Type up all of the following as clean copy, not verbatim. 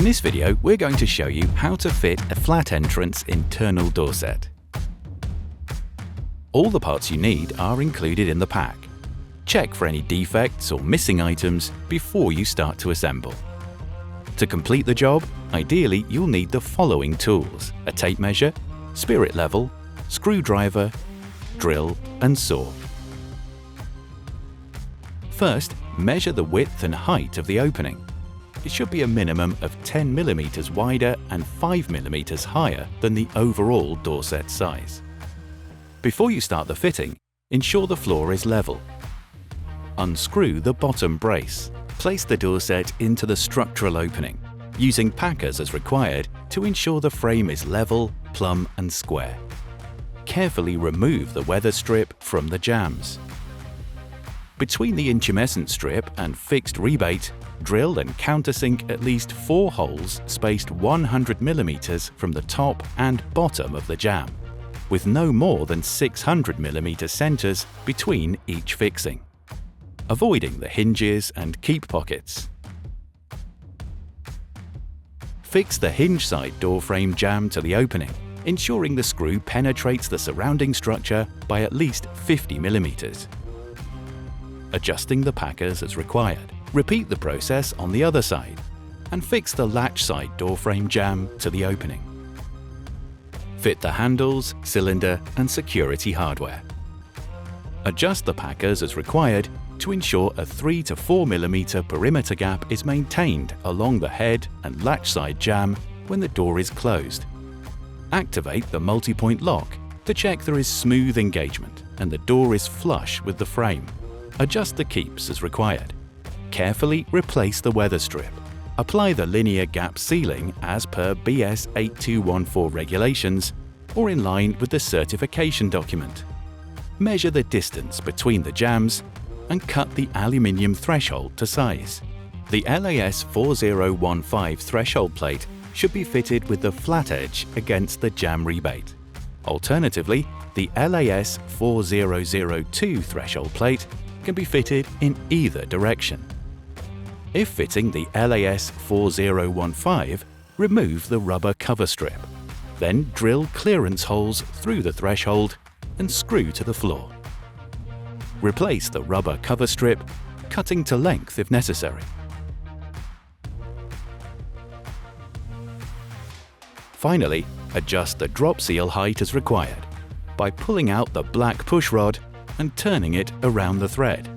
In this video, we're going to show you how to fit a flat entrance internal door set. All the parts you need are included in the pack. Check for any defects or missing items before you start to assemble. To complete the job, ideally you'll need the following tools: a tape measure, spirit level, screwdriver, drill and saw. First, measure the width and height of the opening. It should be a minimum of 10 mm wider and 5 mm higher than the overall door set size. Before you start the fitting, ensure the floor is level. Unscrew the bottom brace. Place the door set into the structural opening, using packers as required to ensure the frame is level, plumb and square. Carefully remove the weather strip from the jambs. Between the intumescent strip and fixed rebate, drill and countersink at least 4 holes spaced 100 mm from the top and bottom of the jamb, with no more than 600 mm centers between each fixing, avoiding the hinges and keep pockets. Fix the hinge side door frame jamb to the opening, ensuring the screw penetrates the surrounding structure by at least 50 mm. Adjusting the packers as required. Repeat the process on the other side and fix the latch side door frame jamb to the opening. Fit the handles, cylinder and security hardware. Adjust the packers as required to ensure a 3 to 4 mm perimeter gap is maintained along the head and latch side jamb when the door is closed. Activate the multi-point lock to check there is smooth engagement and the door is flush with the frame. Adjust the keeps as required. Carefully replace the weather strip. Apply the linear gap sealing as per BS 8214 regulations or in line with the certification document. Measure the distance between the jambs and cut the aluminium threshold to size. The LAS 4015 threshold plate should be fitted with the flat edge against the jamb rebate. Alternatively, the LAS 4002 threshold plate can be fitted in either direction. If fitting the LAS 4015, remove the rubber cover strip. Then drill clearance holes through the threshold and screw to the floor. Replace the rubber cover strip, cutting to length if necessary. Finally, adjust the drop seal height as required by pulling out the black push rod and turning it around the thread.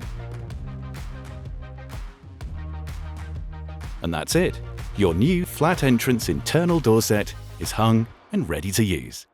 And that's it. Your new flat entrance internal door set is hung and ready to use.